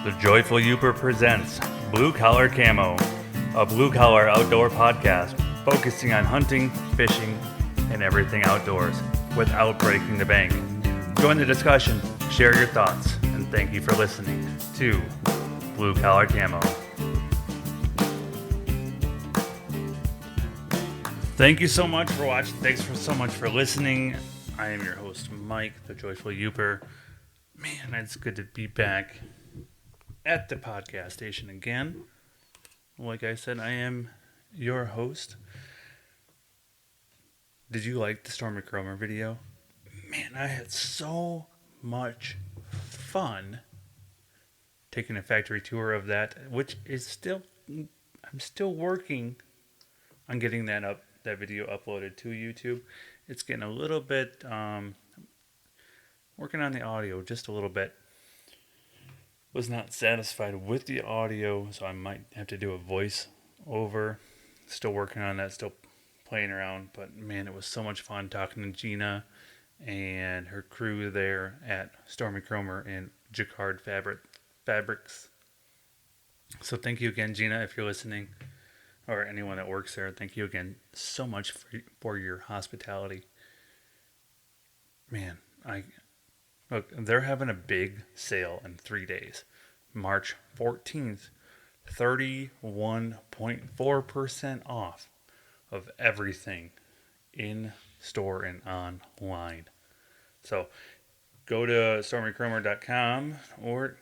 The Joyful Youper presents Blue Collar Camo, a blue collar outdoor podcast focusing on hunting, fishing, and everything outdoors without breaking the bank. Join the discussion, share your thoughts, and thank you for listening to Blue Collar Camo. Thank you so much for watching. Thanks so much for listening. I am your host, Mike, the Joyful Youper. Man, it's good to be back at the podcast station again. Like I said, I am your host. Did you like the Stormy Cromer video? Man, I had so much fun taking a factory tour of that, which is I'm still working on getting that video uploaded to YouTube. It's getting a little bit, working on the audio just a little bit. Was not satisfied with the audio, so I might have to do a voice over. Still working on that, still playing around, but man, it was so much fun talking to Gina and her crew there at Stormy Cromer and Jacquard Fabrics. So thank you again, Gina, if you're listening, or anyone that works there. Thank you again so much for your hospitality. Man, Look, they're having a big sale in 3 days. March 14th, 31.4% off of everything in store and online. So go to stormycromer.com, or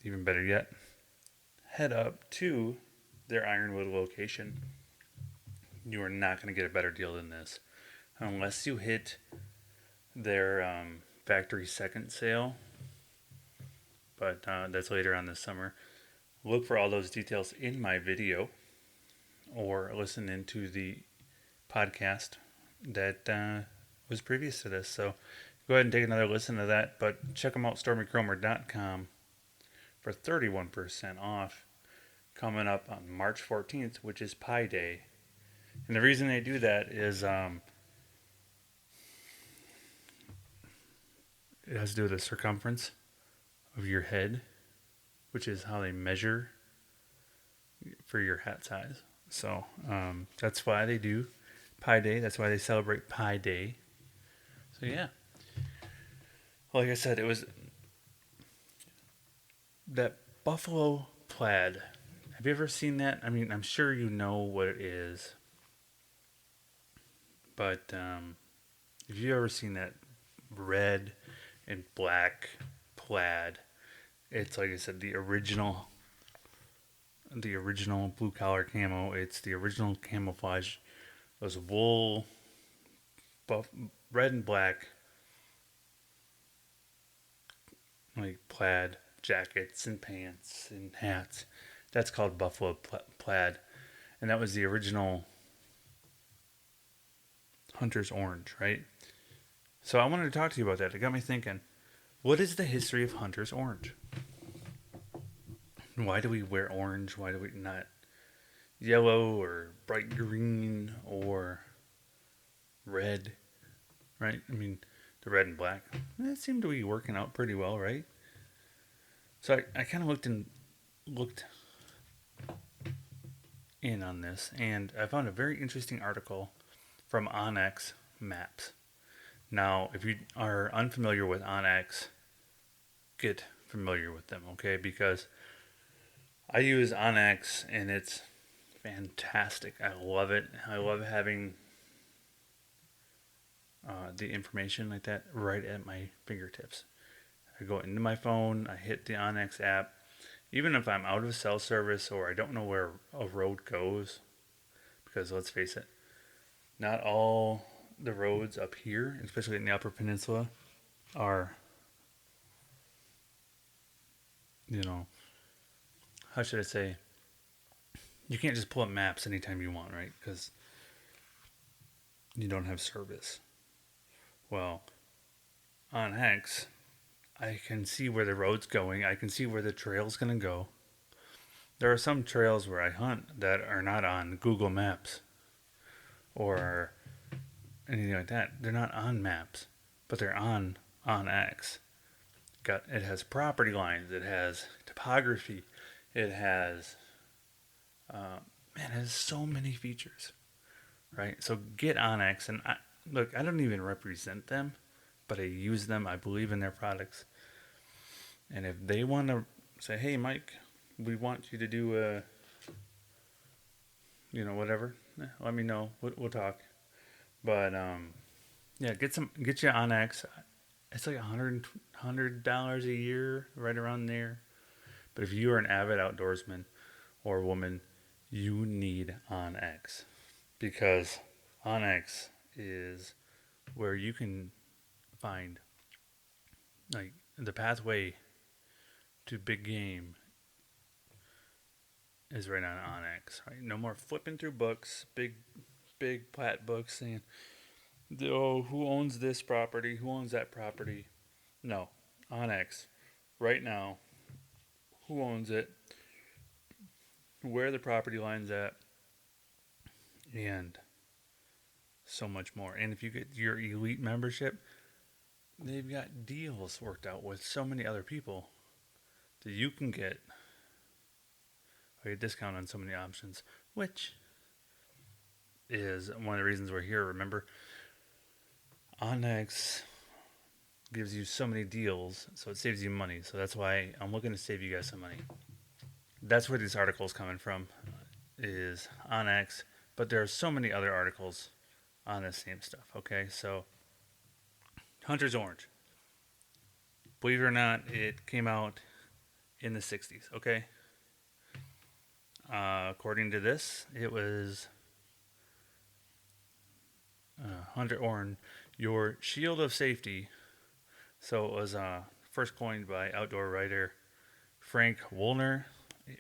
even better yet, head up to their Ironwood location. You are not going to get a better deal than this unless you hit their factory second sale, but that's later on this summer. Look for all those details in my video, or listen into the podcast that was previous to this. So go ahead and take another listen to that, but check them out, stormycromer.com, for 31% off coming up on March 14th, which is Pi Day. And the reason they do that is it has to do with the circumference of your head, which is how they measure for your hat size. So that's why they do Pi Day. That's why they celebrate Pi Day. So yeah, like I said, it was that buffalo plaid. Have you ever seen that? I mean, I'm sure you know what it is, but have you ever seen that red and black plaid? It's, like I said, the original blue collar camo. It's the original camouflage. Those wool, red and black, like plaid jackets and pants and hats. That's called buffalo plaid, and that was the original hunter's orange, right? So I wanted to talk to you about that. It got me thinking, what is the history of hunter's orange? Why do we wear orange? Why do we not yellow or bright green or red, right? I mean, the red and black, that seemed to be working out pretty well, right? So I kind of looked in on this, and I found a very interesting article from onX Maps. Now, if you are unfamiliar with onX, get familiar with them, okay? Because I use onX, and it's fantastic. I love it. I love having the information like that right at my fingertips. I go into my phone, I hit the onX app. Even if I'm out of cell service or I don't know where a road goes, because let's face it, not all the roads up here, especially in the Upper Peninsula, are, how should I say, you can't just pull up maps anytime you want, right? Because you don't have service. Well, on X, I can see where the road's going. I can see where the trail's going to go. There are some trails where I hunt that are not on Google Maps or anything like that. They're not on maps, but they're on X. it has property lines, it has topography, it has man, it has so many features, right? So get onX, and look, I don't even represent them, but I use them. I believe in their products, and if they want to say, "Hey, Mike, we want you to do a, whatever," let me know. We'll talk. But yeah, get you onX. It's like $100 a year, right around there. But if you are an avid outdoorsman or woman, you need onX, because onX is where you can find like the pathway to big game is right on onX. Right, no more flipping through books, big plat books saying, "Oh, who owns this property? Who owns that property?" No, onX. Right now, who owns it? Where the property line's at, and so much more. And if you get your elite membership, they've got deals worked out with so many other people that you can get a discount on so many options, which is one of the reasons we're here. Remember, onX gives you so many deals, so it saves you money. So that's why I'm looking to save you guys some money. That's where these articles coming from, is onX, but there are so many other articles on the same stuff. Okay, so Hunter's Orange. Believe it or not, it came out in the 60s. Okay, according to this, it was Hunter Orange, your shield of safety. So it was first coined by outdoor writer Frank Woolner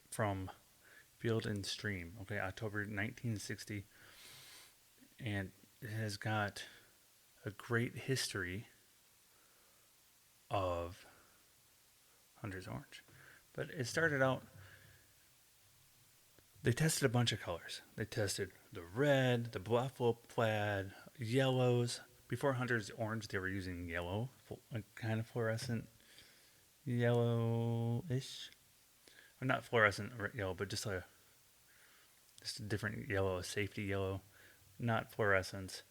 from Field and Stream. Okay, October 1960, and it has got a great history of Hunter's Orange. But it started out, they tested a bunch of colors. They tested the red, the buffalo plaid, yellows. Before Hunter's Orange, they were using yellow, kind of fluorescent yellowish. Or not fluorescent yellow, but just a different yellow, a safety yellow, not fluorescence.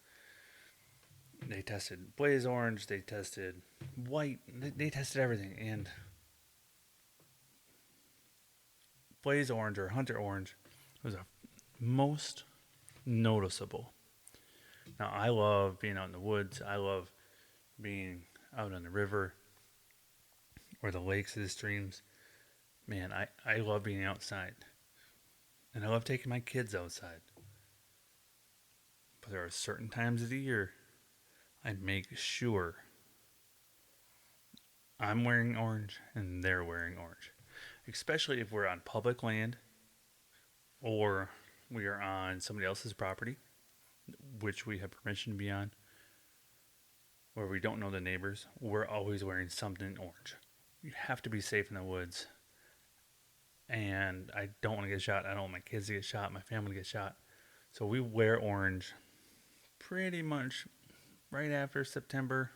They tested blaze orange, they tested white, they tested everything. And blaze orange or Hunter Orange was a most noticeable. Now, I love being out in the woods. I love being out on the river or the lakes or the streams. Man, I love being outside. And I love taking my kids outside. But there are certain times of the year I make sure I'm wearing orange and they're wearing orange. Especially if we're on public land or we are on somebody else's property, which we have permission to be on, where we don't know the neighbors. We're always wearing something orange. You have to be safe in the woods. And I don't want to get shot. I don't want my kids to get shot, my family to get shot. So we wear orange pretty much right after September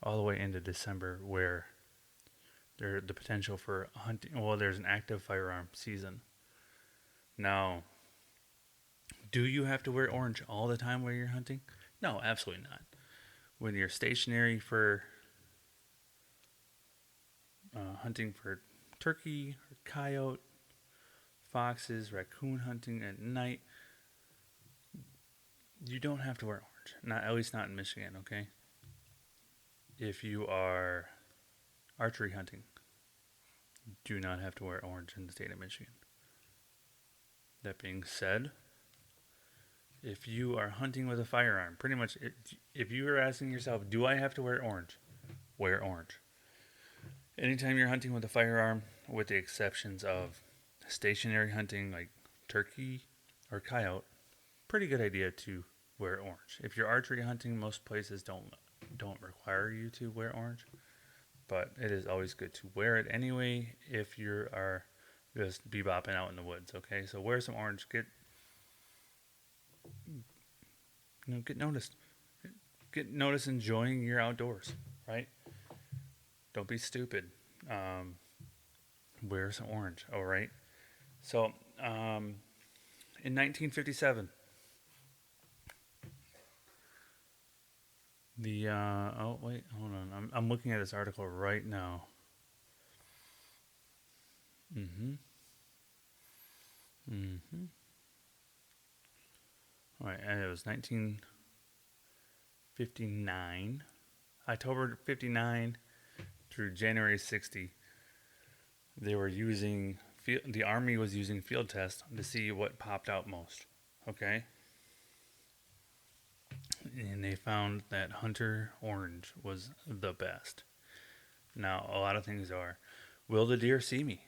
all the way into December, where there's the potential for hunting. Well, there's an active firearm season. Now, do you have to wear orange all the time while you're hunting? No, absolutely not. When you're stationary for hunting for turkey or coyote, foxes, raccoon hunting at night, you don't have to wear orange. Not, at least not in Michigan, okay? If you are archery hunting, you do not have to wear orange in the state of Michigan. That being said, if you are hunting with a firearm, pretty much, if you are asking yourself, do I have to wear orange? Wear orange. Anytime you're hunting with a firearm, with the exceptions of stationary hunting like turkey or coyote, pretty good idea to wear orange. If you're archery hunting, most places don't require you to wear orange, but it is always good to wear it anyway if you are just bebopping out in the woods. Okay, so wear some orange. Get noticed. Get noticed enjoying your outdoors, right? Don't be stupid. Wear some orange. All right. So, in 1957, the oh wait, hold on. I'm looking at this article right now. Mm-hmm. Mm-hmm. All right, and it was 1959, October 59 through January 60. They were using the army was using field tests to see what popped out most. Okay, and they found that Hunter Orange was the best. Now, a lot of things are, will the deer see me?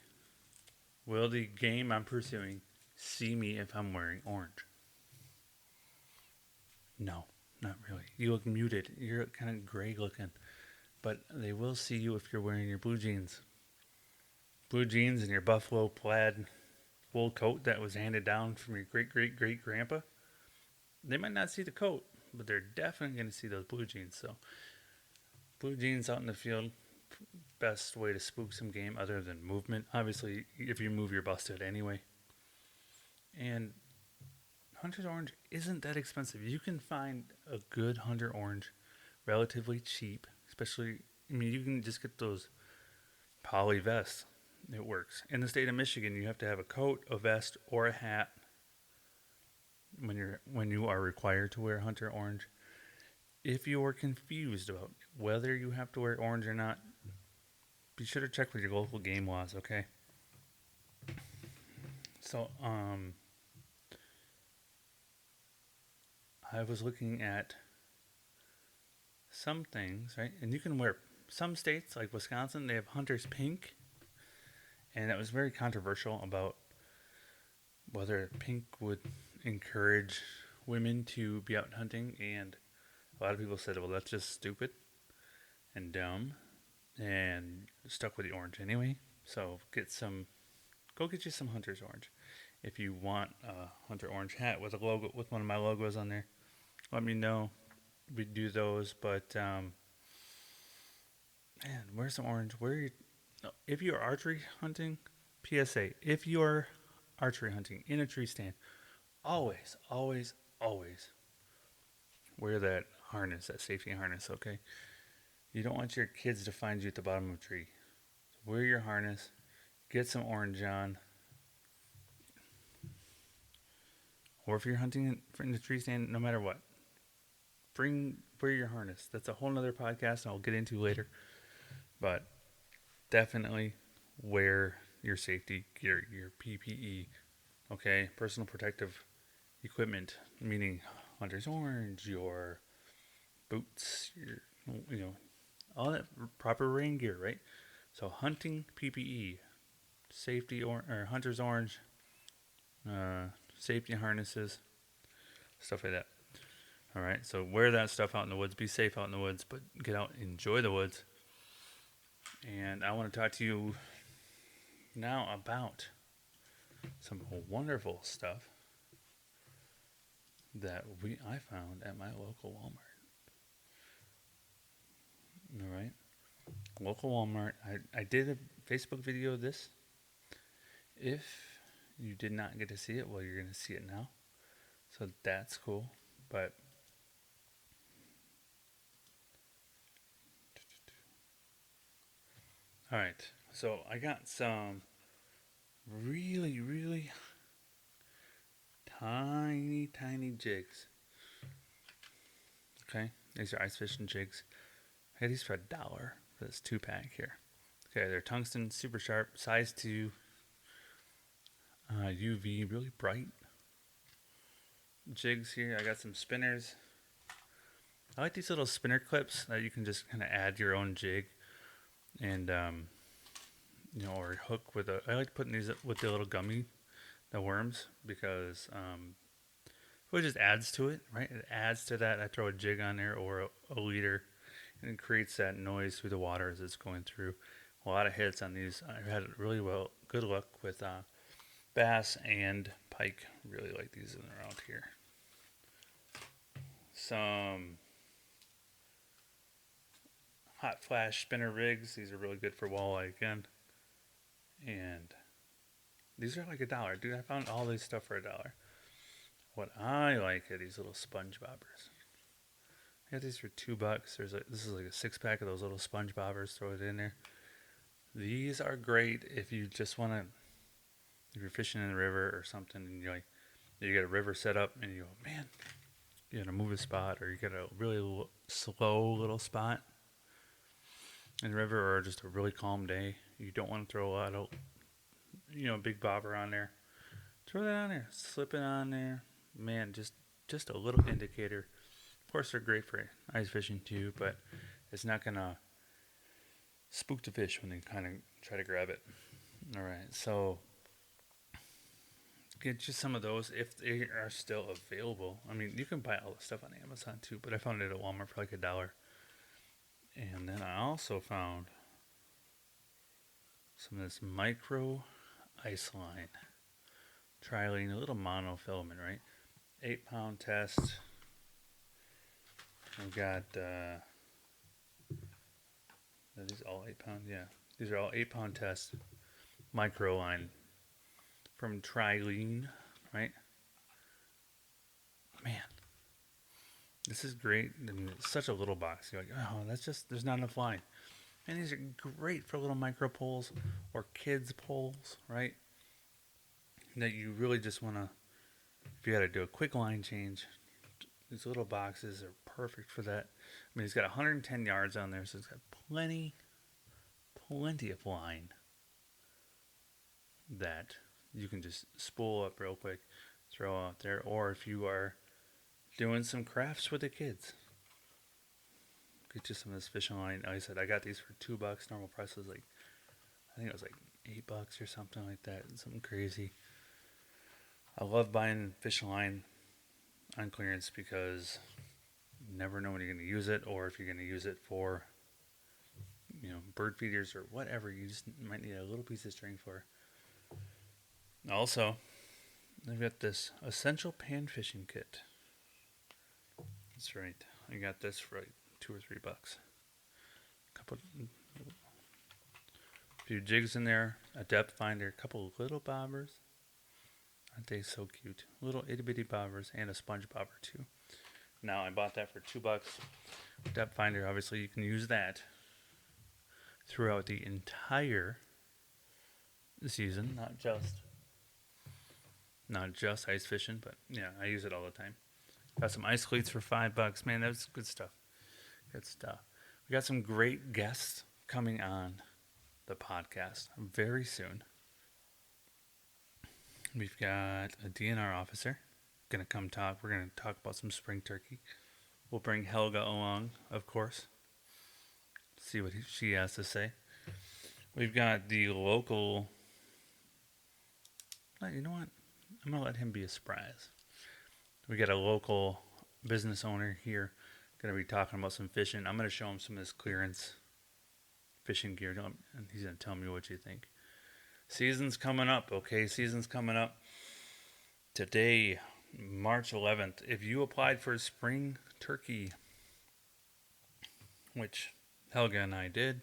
Will the game I'm pursuing see me if I'm wearing orange? No, not really. You look muted. You're kind of gray looking. But they will see you if you're wearing your blue jeans. Blue jeans and your buffalo plaid wool coat that was handed down from your great great great grandpa. They might not see the coat, but they're definitely going to see those blue jeans. So, blue jeans out in the field, best way to spook some game other than movement. Obviously, if you move, you're busted anyway. And Hunter's Orange isn't that expensive. You can find a good Hunter Orange relatively cheap, especially, I mean, you can just get those poly vests. It works. In the state of Michigan, you have to have a coat, a vest, or a hat when you are required to wear Hunter Orange. If you are confused about whether you have to wear orange or not, be sure to check with your local game laws, okay? So, I was looking at some things, right? And you can wear some states like Wisconsin, they have Hunter's Pink, and it was very controversial about whether pink would encourage women to be out hunting, and a lot of people said, well, that's just stupid and dumb, and stuck with the orange anyway. So go get you some Hunter's Orange. If you want a Hunter Orange hat with a logo, with one of my logos on there, let me know. We do those, but man, wear some orange. If you're archery hunting, PSA, if you're archery hunting in a tree stand, always, always, always wear that harness, that safety harness, okay? You don't want your kids to find you at the bottom of a tree. Wear your harness, get some orange on, or if you're hunting in the tree stand, no matter what, wear your harness. That's a whole nother podcast I'll get into later. But definitely wear your safety gear, your PPE, okay? Personal protective equipment, meaning Hunter's Orange, your boots, all that proper rain gear, right? So hunting PPE, safety or Hunter's Orange, safety harnesses, stuff like that. All right, so wear that stuff out in the woods. Be safe out in the woods, but get out, enjoy the woods. And I want to talk to you now about some wonderful stuff that I found at my local Walmart. All right, local Walmart. I did a Facebook video of this. If you did not get to see it, well, you're going to see it now. So that's cool. But all right, so I got some really, really tiny, tiny jigs. Okay, these are ice fishing jigs. I got these for $1 for this 2-pack here. Okay, they're tungsten, super sharp, size 2, UV, really bright jigs here. I got some spinners. I like these little spinner clips that you can just kind of add your own jig, and or hook with a. I like putting these with the little gummy, the worms, because it just adds to it, right? It adds to that. I throw a jig on there or a leader, and it creates that noise through the water as it's going through. A lot of hits on these. I've had really good luck with bass and pike. Really like these around here. Some hot flash spinner rigs. These are really good for walleye again. And these are like $1. Dude, I found all this stuff for $1. What I like are these little sponge bobbers. I got these for $2. This is like a 6-pack of those little sponge bobbers. Throw it in there. These are great if you just want to, if you're fishing in the river or something, and you get a river set up, and you go, man, you gotta move a spot, or you got a really slow little spot in the river, or just a really calm day. You don't want to throw a lot of, big bobber on there. Throw that on there, slip it on there, man. Just a little indicator. Of course, they're great for ice fishing too, but it's not gonna spook the fish when they kind of try to grab it. All right, so get you some of those if they are still available. I mean, you can buy all the stuff on Amazon too, but I found it at Walmart for like $1. And then I also found some of this micro ice line trilene, a little monofilament, right? 8-pound test. We've got are these all 8-pound? Yeah, these are all 8-pound tests. Micro line from Trilene, right? Man, this is great. And it's such a little box. You're like, oh, there's not enough line. And these are great for little micro poles or kids poles, right? That you really just want to, if you got to do a quick line change, these little boxes are perfect for that. I mean, it's got 110 yards on there, so it's got plenty of line that you can just spool up real quick, throw out there. Or if you are doing some crafts with the kids, get you some of this fishing line. Like I said, I got these for $2. Normal price was like, I think it was like $8 or something like that. Something crazy. I love buying fishing line on clearance because you never know when you're going to use it, or if you're going to use it for, bird feeders or whatever. You just might need a little piece of string for. Also, I've got this essential pan fishing kit. That's right. I got this for like $2 or $3. A few jigs in there, a depth finder, a couple of little bobbers. Aren't they so cute? Little itty bitty bobbers and a sponge bobber too. Now I bought that for $2. Depth finder, obviously you can use that throughout the entire season, not just ice fishing, but yeah, I use it all the time. Got some ice cleats for $5. Man, that's good stuff. Good stuff. We got some great guests coming on the podcast very soon. We've got a DNR officer gonna come talk. We're gonna talk about some spring turkey. We'll bring Helga along, of course. See what she has to say. We've got the local. You know what? I'm gonna let him be a surprise. We got a local business owner here, gonna be talking about some fishing. I'm gonna show him some of this clearance fishing gear, and he's gonna tell me what you think. Season's coming up, okay? Season's coming up. Today, March 11th, if you applied for spring turkey, which Helga and I did.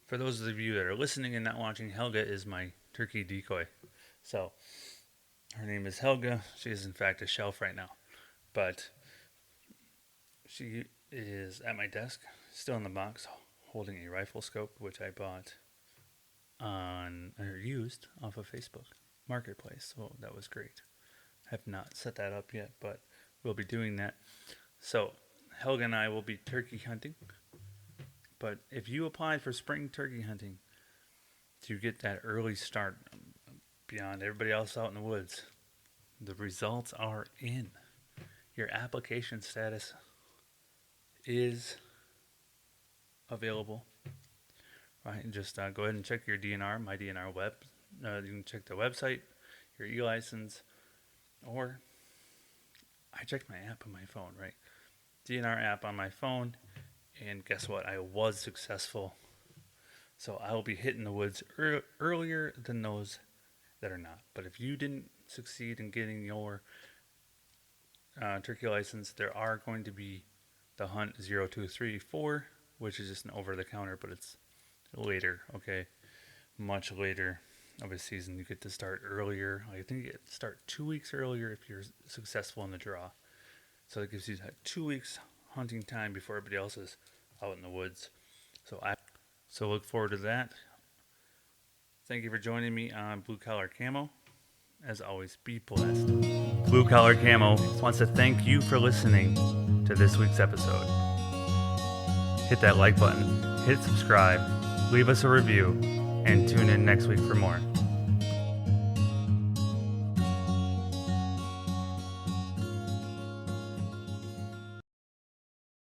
For those of you that are listening and not watching, Helga is my turkey decoy. So, her name is Helga. She is, in fact, a shelf right now. But she is at my desk, still in the box, holding a rifle scope, which I bought or used off of Facebook Marketplace. So, that was great. I have not set that up yet, but we'll be doing that. So, Helga and I will be turkey hunting. But if you applied for spring turkey hunting to get that early start beyond everybody else out in the woods, the results are in. Your application status is available. Right, and just go ahead and check your DNR, my DNR web. You can check the website, your e-license, or I checked my app on my phone, right? DNR app on my phone, and guess what? I was successful. So I will be hitting the woods earlier than those that are not. But if you didn't succeed in getting your turkey license, there are going to be the Hunt 0234 which is just an over-the-counter, but it's later, okay? Much later of a season. You get to start earlier. I think you get to start 2 weeks earlier if you're successful in the draw. So that gives you 2 weeks hunting time before everybody else is out in the woods. So look forward to that. Thank you for joining me on Blue Collar Camo. As always, be blessed. Blue Collar Camo wants to thank you for listening to this week's episode. Hit that like button, hit subscribe, leave us a review, and tune in next week for more.